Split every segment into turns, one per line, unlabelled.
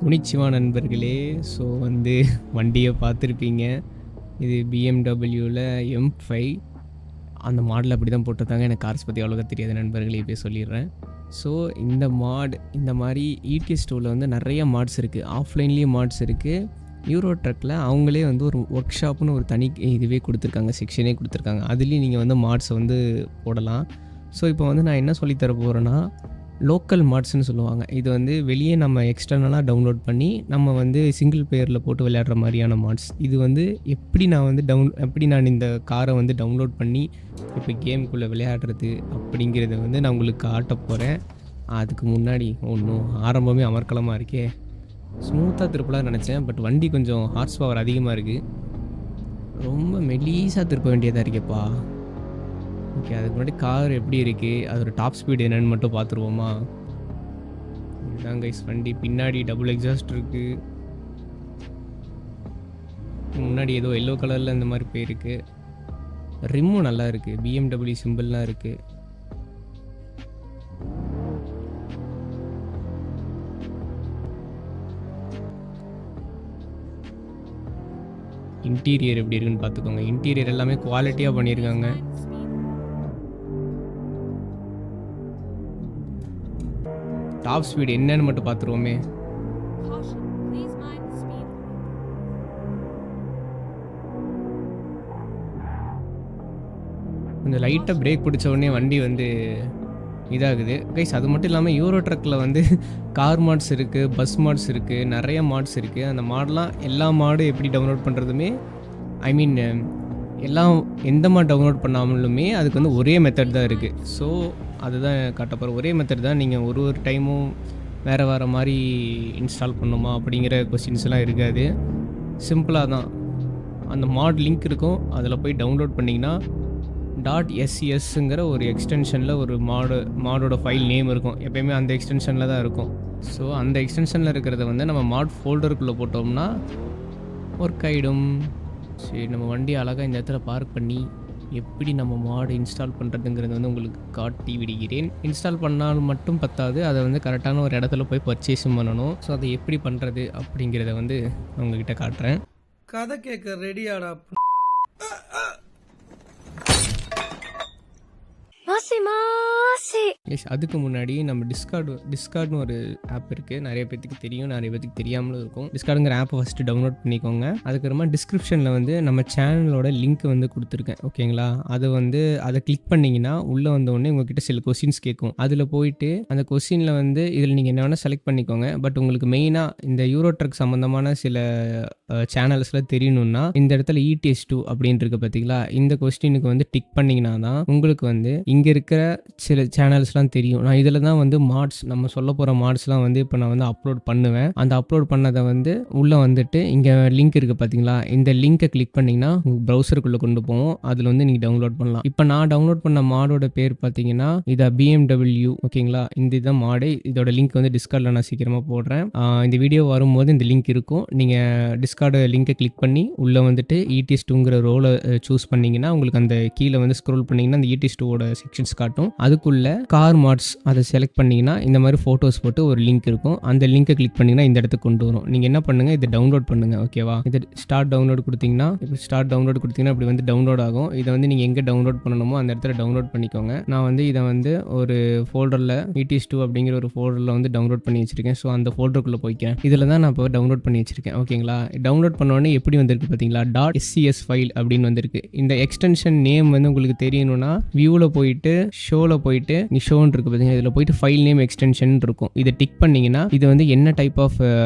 கொனிச்சிவா நண்பர்களே. ஸோ வண்டியை பார்த்துருப்பீங்க. இது பிஎம்டபிள்யூவில் M5. அந்த மாடல் அப்படி தான் போட்டிருக்காங்க. எனக்கு கார்ஸ் பற்றி அவ்வளோக்கா தெரியாது நண்பர்களே, இப்போ சொல்லிடுறேன். ஸோ இந்த மாதிரி இடிஎஸ் டூவில் நிறைய மாட்ஸ் இருக்குது. ஆஃப்லைன்லேயும் மாட்ஸ் இருக்குது. யூரோ ட்ரக்கில் அவங்களே ஒரு ஒர்க் ஷாப்னு ஒரு தனி இதுவே கொடுத்துருக்காங்க, செக்ஷனே கொடுத்துருக்காங்க. அதுலேயும் நீங்கள் மாட்ஸை போடலாம். ஸோ இப்போ நான் என்ன சொல்லித்தர போகிறேன்னா, லோக்கல் மாட்ஸ்னு சொல்லுவாங்க. இது வெளியே நம்ம எக்ஸ்டர்னலாக டவுன்லோட் பண்ணி நம்ம சிங்கிள் பிளேயரில் போட்டு விளையாடுற மாதிரியான மாட்ஸ். இது எப்படி நான் இந்த காரை டவுன்லோட் பண்ணி இப்போ கேமுக்குள்ளே விளையாடுறது அப்படிங்கிறத நான் உங்களுக்கு காட்ட போகிறேன். அதுக்கு முன்னாடி ஒன்றும் ஆரம்பமே அமர்க்கலமாக இருக்கே. ஸ்மூத்தாக திருப்பலாம் நினச்சேன், பட் வண்டி கொஞ்சம் ஹார்ஸ் பவர் அதிகமாக இருக்குது. ரொம்ப மெலீஸாக திருப்ப வேண்டியதாக இருக்கேப்பா. ஓகே, அதுக்கு முன்னாடி கார் எப்படி இருக்குது, அதோட டாப் ஸ்பீடு என்னென்னு மட்டும் பார்த்துருவோமா? இதுதான் கைஸ் வண்டி. பின்னாடி டபுள் எக்ஸாஸ்ட் இருக்குது. முன்னாடி ஏதோ எல்லோ கலரில் இந்த மாதிரி போயிருக்கு. ரிம்மும் நல்லா இருக்குது, பிஎம்டபிள்யூ சிம்பிள்லாம் இருக்குது. இன்டீரியர் எப்படி இருக்குன்னு பார்த்துக்கோங்க. இன்டீரியர் எல்லாமே குவாலிட்டியாக பண்ணியிருக்காங்க. டாப் ஸ்பீடு என்னன்னு மட்டும் பார்த்துருவோமே. கொஞ்சம் லைட்டாக பிரேக் பிடிச்ச உடனே வண்டி இதாகுது கைஸ். அது மட்டும் இல்லாமல் யூரோ ட்ரக்கில் கார் மாட்ஸ் இருக்குது, பஸ் மாட்ஸ் இருக்குது, நிறைய மாட்ஸ் இருக்குது. அந்த மாடெலாம் எல்லா மாடும் எப்படி டவுன்லோட் பண்ணுறதுமே, ஐ மீன் எல்லாம் எந்த மாட் டவுன்லோட் பண்ணாமலுமே அதுக்கு ஒரே மெத்தட் தான் இருக்குது. ஸோ அதுதான் காட்டப்போகிற ஒரே மெத்தட் தான். நீங்கள் ஒரு டைமும் வேறு மாதிரி இன்ஸ்டால் பண்ணுமா அப்படிங்கிற கொஸ்டின்ஸ்லாம் இருக்காது. சிம்பிளாக தான் அந்த மாட் லிங்க் இருக்கும். அதில் போய் டவுன்லோட் பண்ணிங்கன்னா .ssங்கிற ஒரு எக்ஸ்டென்ஷனில் ஒரு மாடோட ஃபைல் நேம் இருக்கும். எப்போயுமே அந்த எக்ஸ்டென்ஷனில் தான் இருக்கும். ஸோ அந்த எக்ஸ்டென்ஷனில் இருக்கிறத நம்ம மாட் ஃபோல்டருக்குள்ளே போட்டோம்னா ஒர்க் ஆகிடும். சரி, நம்ம வண்டி அழகாக இந்த இடத்துல பார்க் பண்ணி எப்படி நம்ம மாடு இன்ஸ்டால் பண்ணுறதுங்கிறது உங்களுக்கு காட்டி விடுகிறேன். இன்ஸ்டால் பண்ணால் மட்டும் பத்தாது, அதை கரெக்டான ஒரு இடத்துல போய் பர்ச்சேஸும் பண்ணணும். ஸோ அதை எப்படி பண்ணுறது அப்படிங்கிறத உங்ககிட்ட காட்டுறேன்.
கதை கேட்க ரெடியாடா?
எஸ், அதுக்கு முன்னாடி நம்ம டிஸ்கார்ட்னு ஒரு ஆப் இருக்குது. நிறைய பேத்துக்கு தெரியும், நிறைய பேத்துக்கு தெரியாமலும் இருக்கும். டிஸ்கார்டுங்கிற ஆப்பை ஃபஸ்ட்டு டவுன்லோட் பண்ணிக்கோங்க. அதுக்கப்புறமா டிஸ்கிரிப்ஷனில் நம்ம சேனலோட லிங்க் கொடுத்துருக்கேன், ஓகேங்களா? அதை கிளிக் பண்ணிங்கன்னா உள்ளே வந்தோடனே உங்ககிட்ட சில கொஸ்டின்ஸ் கேட்கும். அதில் போயிட்டு அந்த கொஸ்டினில் இதில் நீங்கள் என்ன வேணால் செலக்ட் பண்ணிக்கோங்க. பட் உங்களுக்கு மெயினாக இந்த யூரோ ட்ரக் சம்மந்தமான சில சேனல்ஸில் தெரியணும்னா இந்த இடத்துல ETS2 அப்படின்னு இருக்கு பார்த்தீங்களா? இந்த கொஸ்டினுக்கு டிக் பண்ணிங்கன்னா தான் உங்களுக்கு இங்கே இருக்கிற சில சேனல்ஸ்லாம் தெரியும். நான் இதில் தான் மாட்ஸ், நம்ம சொல்ல போகிற மாட்ஸ்லாம் இப்போ நான் அப்லோட் பண்ணுவேன். அந்த அப்லோட் பண்ணதை உள்ளே இங்கே லிங்க் இருக்குது பார்த்தீங்களா? இந்த லிங்கை கிளிக் பண்ணிங்கன்னா உங்கள் ப்ரௌசருக்குள்ளே கொண்டு போவோம். அதில் நீங்கள் டவுன்லோட் பண்ணலாம். இப்போ நான் டவுன்லோட் பண்ண மாடோட பேர் பார்த்தீங்கன்னா இதை BMW, ஓகேங்களா? இதுதான் மாடு. இதோட லிங்க் டிஸ்கார்டில் நான் சீக்கிரமாக போடுறேன். இந்த வீடியோ வரும்போது இந்த லிங்க் இருக்கும். நீங்கள் டிஸ்கார்டு லிங்கை கிளிக் பண்ணி உள்ளே ETS2ங்கிற ரோலை சூஸ் பண்ணிங்கன்னா உங்களுக்கு அந்த கீழே ஸ்க்ரோல் பண்ணிங்கன்னா அந்த ETS2ஓட செக்ஷன்ஸ் காட்டும். அதுக்குள்ளே கார் மாட்ஸ் அதை செலக்ட் பண்ணிங்கன்னா இந்த மாதிரி ஃபோட்டோஸ் போட்டு ஒரு லிங்க் இருக்கும். அந்த லிங்கை கிளிக் பண்ணிங்கன்னா இந்த இடத்துக்கு கொண்டு வரும். நீங்கள் என்ன பண்ணுங்கள், இதை டவுன்லோட் பண்ணுங்கள், ஓகேவா? இது ஸ்டார்ட் டவுன்லோட் கொடுத்தீங்கன்னா இப்படி டவுன்லோட் ஆகும். இதை நீங்கள் எங்கே டவுன்லோட் பண்ணணுமோ அந்த இடத்துல டவுன்லோட் பண்ணிக்கோங்க. நான் இதை ஒரு ஃபோல்டரில் ETS2 அப்படிங்கிற ஒரு ஃபோல்டரில் டவுன்லோட் பண்ணி வச்சிருக்கேன். ஸோ அந்த ஃபோல்டருக்குள்ளே போய்க்கிறேன். இதில் தான் நான் இப்போ டவுன்லோட் பண்ணி வச்சிருக்கேன், ஓகேங்களா? டவுன்லோட் பண்ணோடனே எப்படி வந்திருக்கு பார்த்தீங்களா? .scs ஃபைல் அப்படின்னு வந்திருக்கு. இந்த எக்ஸ்டென்ஷன் நேம் உங்களுக்கு தெரியணும்னா வியூவில் போயிட்டு ஷோவில் போயிட்டு நீ ஷோன்னு இருக்கு பார்த்தீங்கன்னா, இதில் போயிட்டு ஃபைல் நேம் எக்ஸ்டென்ஷன் இருக்கும். இதை டிக் பண்ணிங்கன்னா இது என்ன டைப் ஆஃப்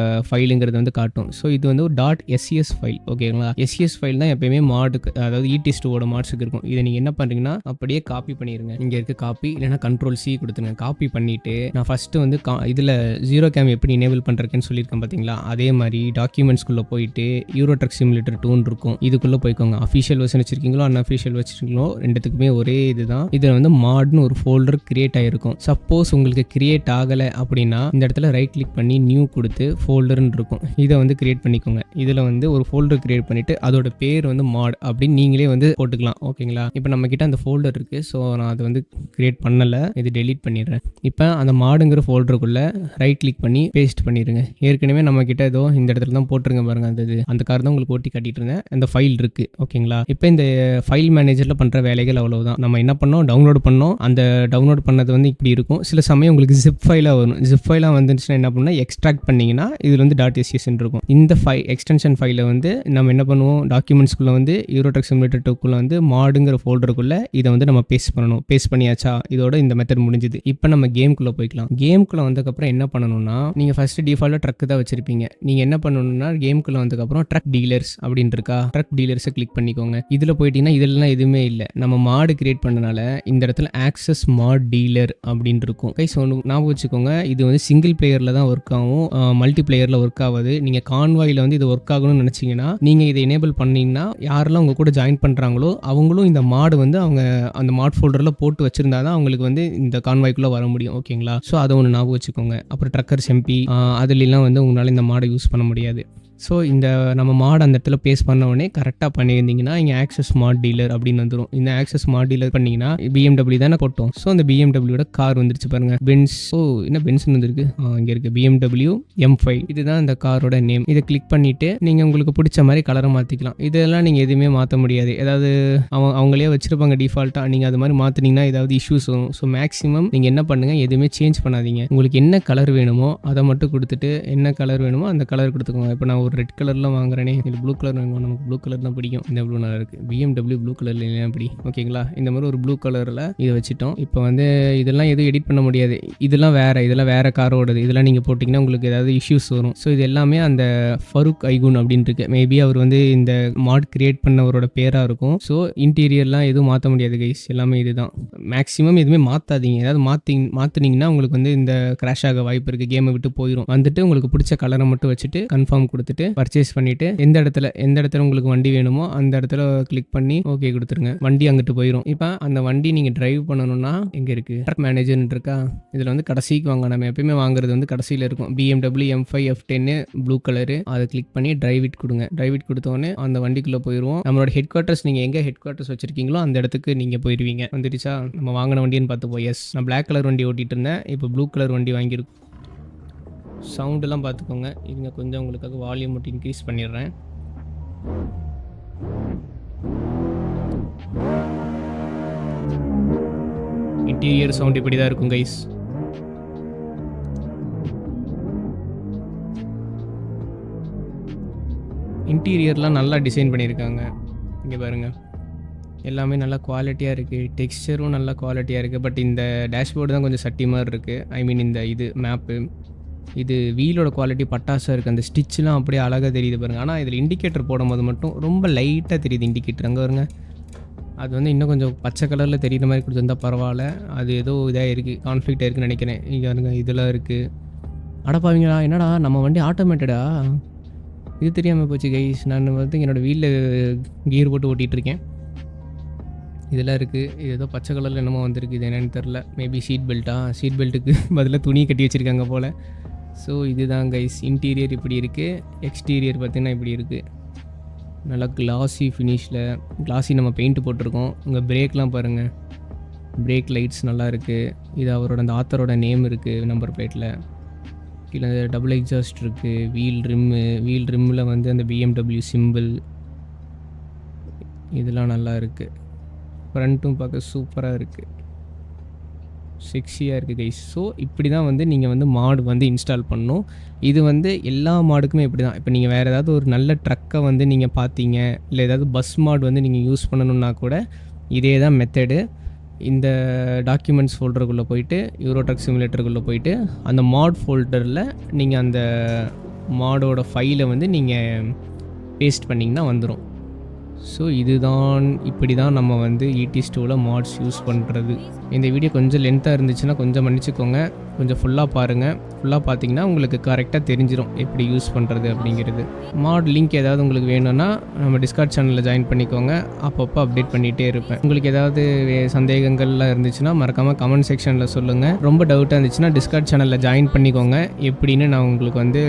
ஃபைலுங்கிறது காட்டும். ஸோ இது ஒரு .scs ஃபைல், ஓகேங்களா? SCS ஃபைல் தான் எப்பயுமே மாடுக்கு, அதாவது ETS2ஓட மாட்ஸுக்கு இருக்கும். இதை நீங்கள் என்ன பண்ணுறீங்கன்னா அப்படியே காப்பி பண்ணிடுங்க. இங்கே இருக்க காப்பி இல்லைனா Ctrl+C கொடுத்துருங்க. காப்பி பண்ணிவிட்டு நான் ஃபஸ்ட்டு இதில் ஜீரோ கேம் எப்படி எனேபிள் பண்ணுறதுன்னு சொல்லியிருக்கேன் பார்த்தீங்களா? அதே மாதிரி டாக்குமெண்ட்ஸ்குள்ளே போயிட்டு யூரோ ட்ரக் சிமுலேட்டர் 2 இருக்கும். இதுக்குள்ளே போய்க்கோங்க. அஃபிஷியல் வெர்ஷன் வச்சிருக்கீங்களோ அன்அஃபிஷியல் வச்சிருக்கீங்களோ ரெண்டுத்துக்குமே ஒரே இதுதான். இதில் மாட்னு ஒரு ஃபோல்டர் கிரியேட் ஆகிருக்கும். சப்போஸ் உங்களுக்கு கிரியேட் ஆகலை அப்படின்னா இந்த இடத்துல ரைட் கிளிக் பண்ணி நியூ கொடுத்து ஃபோல்டர்னு இருக்கும், இதை வந்து கிரியேட் பண்ணிக்கோங்க. இதில் வந்து ஒரு ஃபோல்டர் கிரியேட் பண்ணிவிட்டு அதோட பேர் வந்து மாட் அப்படின்னு நீங்களே வந்து போட்டுக்கலாம். ஓகேங்களா? இப்போ நம்மக்கிட்ட அந்த ஃபோல்டர் இருக்குது. ஸோ நான் அதை வந்து கிரியேட் பண்ணலை, இது டெலீட் பண்ணிடுறேன். இப்போ அந்த மாடுங்கிற ஃபோல்டருக்குள்ளே ரைட் கிளிக் பண்ணி பேஸ்ட் பண்ணிடுங்க. ஏற்கனவே நம்மக்கிட்ட ஏதோ இந்த இடத்துல தான் போட்டுருங்க பாருங்க, அந்த கார் தான் உங்களுக்கு ஓட்டி காட்டிட்டு இருந்தேன். அந்த ஃபைல் இருக்குது. ஓகேங்களா? இப்போ இந்த ஃபைல் மேனேஜரில் பண்ணுற வேலைகள் அவ்வளவுதான். நம்ம என்ன பண்ணோம், டவுன்லோட் பண்ணோம். அந்த டவுன்லோட் பண்ணது வந்து இப்படி இருக்கும். சில சமயம் உங்களுக்கு ஜிப் ஃபைலாக வரும். ஜிப் ஃபைலாக வந்துச்சுன்னா என்ன பண்ணால் எக்ஸ்ட்ராக்ட் பண்ணிங்கன்னா இதில் வந்து .ss இருக்கும். இந்த எக்ஸ்டென்ஷன் ஃபைலை வந்து நம்ம என்ன பண்ணுவோம், டாக்குமெண்ட்ஸ்குள்ளே வந்து யூரோ ட்ரக் சிமுலேட்டர் 2க்குள்ளே வந்து மாடுங்கிற ஃபோல்டருக்குள்ளே இதை வந்து நம்ம பேஸ்ட் பண்ணணும். பேஸ்ட் பண்ணியாச்சா, இதோட இந்த மெத்தட் முடிஞ்சுது. இப்போ நம்ம கேம்குள்ளே போய்க்கலாம். கேம்குள்ளே வந்ததுக்கப்புறம் என்ன பண்ணணும்னா, நீங்கள் ஃபஸ்ட்டு டிஃபால்ட்டாக ட்ரக் தான் வச்சுருப்பீங்க. நீங்கள் என்ன பண்ணணும்னா கேம்குள்ளே வந்ததுக்கப்புறம் ட்ரக் டீலர்ஸ் அப்படின்னு இருக்கா, ட்ரக் டீலர்ஸை கிளிக் பண்ணிக்கோங்க. இதில் போயிட்டீங்கன்னா இதெல்லாம் எதுவுமே இல்லை. நம்ம மாடு கிரியேட் பண்ணனால இந்த இடத்துல ஆக்சஸ் மாட் டீலர் அப்படின்னு இருக்கும். கைஸ் ஞாபகம் வச்சுக்கோங்க, இது வந்து சிங்கிள் பிளேயரில் தான் ஒர்க் ஆகும், மல்டி பிளேயரில் ஒர்க் ஆகாது. நீங்கள் கான்வாயில் வந்து இது ஒர்க் ஆகணும்னு நினச்சிங்கன்னா நீங்கள் இதை எனேபிள் பண்ணிங்கன்னா யாரெல்லாம் உங்கள் கூட ஜாயின் பண்ணுறாங்களோ அவங்களும் இந்த மாடு வந்து அவங்க அந்த மாட் ஃபோல்டரில் போட்டு வச்சுருந்தா தான் அவங்களுக்கு வந்து இந்த கான்வாய்க்குள்ளே வர முடியும். ஓகேங்களா? ஸோ அதை ஒன்று ஞாபகம் வச்சுக்கோங்க. அப்புறம் ட்ரக்கர்ஸ் எம்பி அதுலாம் வந்து உங்களால் இந்த மாடை யூஸ் பண்ண முடியாது. ஸோ இந்த நம்ம மாடு அந்த இடத்துல பேஸ் பண்ண உடனே கரெக்டாக பண்ணியிருந்தீங்கன்னா இங்கே ஆக்சஸ் மாட் டீலர் அப்படின்னு வந்துடும். இந்த ஆக்சஸ் மாட் டீலர் பண்ணிங்கன்னா BMW தானே கொட்டும். ஸோ அந்த BMWட கார் வந்துருச்சு பாருங்கள், பென்ஸ். என்ன பென்ஸ்னு வந்துருக்கு, இங்கே இருக்குது BMW M5. இதுதான் இந்த காரோட நேம். இதை கிளிக் பண்ணிவிட்டு நீங்கள் உங்களுக்கு பிடிச்ச மாதிரி கலரை மாற்றிக்கலாம். இதெல்லாம் நீங்கள் எதுவுமே மாற்ற முடியாது. ஏதாவது அவங்களே வச்சுருப்பாங்க டிஃபால்ட்டாக, நீங்கள் அது மாதிரி மாற்றினீங்கன்னா ஏதாவது இஷ்யூஸ் வரும். ஸோ மேக்ஸிமம் நீங்கள் என்ன பண்ணுங்கள், எதுவுமே சேஞ்ச் பண்ணாதீங்க. உங்களுக்கு என்ன கலர் வேணுமோ அதை மட்டும் கொடுத்துட்டு என்ன கலர் வேணுமோ அந்த கலர் கொடுத்துக்கோங்க. இப்போ நான் ஒரு ரெட் கலர்லாம் வாங்குறேனே, இது ப்ளூ கலர் வாங்குவோம், நமக்கு ப்ளூ கலர் தான் பிடிக்கும். இந்த ப்ளூ நல்லா இருக்குது, BMW ப்ளூ கலரில் இல்லையா அப்படி. ஓகேங்களா? இந்த மாதிரி ஒரு ப்ளூ கலரில் இதை வச்சுட்டோம். இப்போ வந்து இதெல்லாம் எதுவும் எடிட் பண்ண முடியாது. இதெல்லாம் வேறு காரோடது. இதெல்லாம் நீங்கள் போட்டிங்கன்னா உங்களுக்கு ஏதாவது இஷ்யூஸ் வரும். ஸோ இது எல்லாமே அந்த ஃபருக் ஐகுன் அப்படின்னு இருக்கு. மேபி அவர் வந்து இந்த மாட் கிரியேட் பண்ணவரோட பேராக இருக்கும். ஸோ இன்டீரியர்லாம் எதுவும் மாற்ற முடியாது கைஸ், எல்லாமே இதுதான். மேக்ஸிமம் எதுவுமே மாற்றாதீங்க. ஏதாவது மாற்றினீங்கன்னா உங்களுக்கு வந்து இந்த கிராஷ் ஆக வாய்ப்பு இருக்குது, கேமை விட்டு போயிடும். வந்துட்டு உங்களுக்கு பிடிச்ச கலரை மட்டும் வச்சுட்டு கன்ஃபார்ம் கொடுத்துட்டு பர்ச்சேஸ் பண்ணிட்டு எந்த இடத்துல உங்களுக்கு வண்டி வேணுமோ அந்த இடத்துல கிளிக் பண்ணி ஓகே கொடுத்துருங்க. வண்டி அங்கிட்டு போயிடும். இப்போ அந்த வண்டி நீங்கள் டிரைவ் பண்ணணும்னா எங்கே இருக்குது, ட்ரக் மேனேஜர்னு இருக்கா, இதில் வந்து கடைசிக்கு வாங்க. நம்ம எப்பயுமே வாங்குறது வந்து கடைசியில் இருக்கும். BMW M5 F10 blue colour. அதை கிளிக் பண்ணி டிரைவ் இட் கொடுங்க. டிரைவ் இட் கொடுத்தோடனே அந்த வண்டிக்குள்ளே போயிடுவோம். நம்மளோட ஹெட் குவார்ட்டர்ஸ், நீங்கள் எங்கே ஹெட் குவார்ட்டர்ஸ் வச்சிருக்கீங்களோ அந்த இடத்துக்கு நீங்கள் போயிடுவீங்க. வந்துடுச்சா? நம்ம வாங்கின வண்டின்னு பார்த்துப்போம். எஸ், நான் பிளாக் கலர் வண்டி ஓட்டிகிட்டு இருந்தேன், இப்போ ப்ளூ கலர் வண்டி வாங்கியிருக்கும். சவுண்டெல்லாம் பார்த்துக்கோங்க. இதுங்க கொஞ்சம் உங்களுக்காக வால்யூம் மட்டும் இன்க்ரீஸ் பண்ணிடுறேன். இன்டீரியர் சவுண்ட் இப்படி தான் இருக்கும் கைஸ். இன்டீரியர்லாம் நல்லா டிசைன் பண்ணியிருக்காங்க. இங்கே பாருங்கள், எல்லாமே நல்லா குவாலிட்டியாக இருக்குது. டெக்ஸ்சரும் நல்லா குவாலிட்டியாக இருக்குது. பட் இந்த டேஷ்போர்டு தான் கொஞ்சம் சட்டி மாதிரி இருக்குது. ஐ மீன் இந்த இது மேப்பு, இது வீலோட குவாலிட்டி பட்டாசாக இருக்குது. அந்த ஸ்டிச்லாம் அப்படியே அழகாக தெரியுது பாருங்கள். ஆனால் இதில் இண்டிகேட்டர் போடும்போது மட்டும் ரொம்ப லைட்டாக தெரியுது இண்டிகேட்டர். அங்கே வருங்க, அது வந்து இன்னும் கொஞ்சம் பச்சை கலரில் தெரியுற மாதிரி கொடுத்துருந்தா பரவாயில்ல. அது ஏதோ இதாக இருக்குது, கான்ஃப்ளிக்டாக இருக்குன்னு நினைக்கிறேன். இங்கே வருங்க, இதெல்லாம் இருக்குது. அடப்பாவீங்களா, என்னடா நம்ம வண்டி ஆட்டோமேட்டடா, இது தெரியாமல் போச்சு கைஸ். நான் வந்து என்னோடய வீலில் கியர் போட்டு ஓட்டிகிட்ருக்கேன். இதெல்லாம் இருக்குது. இது ஏதோ பச்சை கலரில் என்னமோ வந்திருக்கு, இது என்னென்னு தெரில. மேபி சீட் பெல்ட்டுக்கு பதிலாக துணி கட்டி வச்சுருக்காங்க போல். ஸோ இதுதான் கைஸ், இன்டீரியர் இப்படி இருக்குது. எக்ஸ்டீரியர் பார்த்திங்கன்னா இப்படி இருக்குது, நல்லா கிளாஸி ஃபினிஷில். கிளாஸி நம்ம பெயிண்ட் போட்டிருக்கோம். உங்கள் பிரேக்லாம் பாருங்கள், பிரேக் லைட்ஸ் நல்லா இருக்குது. இது அவரோட அந்த ஆத்தரோட நேம் இருக்குது நம்பர் பிளேட்டில். கீழே டபுள் எக்ஸாஸ்ட் இருக்குது. வீல் ரிம்மில் வந்து அந்த BMW சிம்பிள், இதெல்லாம் நல்லா இருக்குது. ஃப்ரண்ட்டும் பார்க்க சூப்பராக இருக்குது, செக்ஸியாக இருக்குது கைஸ். ஸோ இப்படி தான் வந்து நீங்கள் வந்து மாடு வந்து இன்ஸ்டால் பண்ணணும். இது வந்து எல்லா மாடுக்குமே இப்படி தான். இப்போ நீங்கள் வேறு ஏதாவது ஒரு நல்ல ட்ரக்கை வந்து நீங்கள் பார்த்தீங்க, இல்லை ஏதாவது பஸ் மாடு வந்து நீங்கள் யூஸ் பண்ணணுன்னா கூட இதே தான் மெத்தடு. இந்த டாக்குமெண்ட்ஸ் ஃபோல்டருக்குள்ளே போயிட்டு யூரோ ட்ரக் சிமுலேட்டருக்குள்ளே போயிட்டு அந்த மாட் ஃபோல்டரில் நீங்கள் அந்த மாடோட ஃபைலை வந்து நீங்கள் பேஸ்ட் பண்ணிங்கன்னா வந்துடும். ஸோ இதுதான் இப்படி தான் நம்ம வந்து ET2வில் மாட்ஸ் யூஸ் பண்ணுறது. இந்த வீடியோ கொஞ்சம் லென்த்தாக இருந்துச்சுன்னா கொஞ்சம் மன்னிச்சுக்கோங்க. கொஞ்சம் ஃபுல்லாக பாருங்கள். ஃபுல்லாக பார்த்தீங்கன்னா உங்களுக்கு கரெக்டாக தெரிஞ்சிடும் எப்படி யூஸ் பண்ணுறது அப்படிங்கிறது. மாட் லிங்க் ஏதாவது உங்களுக்கு வேணும்னா நம்ம டிஸ்கார்ட் சேனலில் ஜாயின் பண்ணிக்கோங்க. அப்பப்போ அப்டேட் பண்ணிகிட்டே இருப்பேன். உங்களுக்கு ஏதாவது சந்தேகங்கள்லாம் இருந்துச்சுன்னா மறக்காமல் கமெண்ட் செக்ஷனில் சொல்லுங்கள். ரொம்ப டவுட்டாக இருந்துச்சுன்னா டிஸ்கார்ட் சேனலில் ஜாயின் பண்ணிக்கோங்க. எப்படின்னு நான் உங்களுக்கு வந்து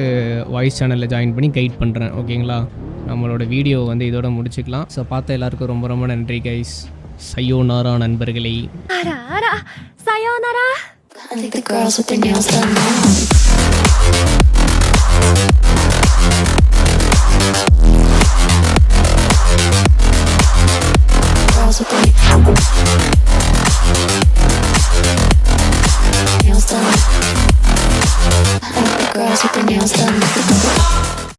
வாய்ஸ் சேனலில் ஜாயின் பண்ணி கைட் பண்ணுறேன். ஓகேங்களா? நம்மளோட வீடியோ வந்து இதோட முடிச்சுக்கலாம். ஸோ பார்த்த எல்லாருக்கும் ரொம்ப ரொம்ப நன்றி கைஸ். சயோனாரா நண்பர்களே.
Sayonara. I think the girls with their nails done now. Girls with their nails done. I think the girls with their nails done.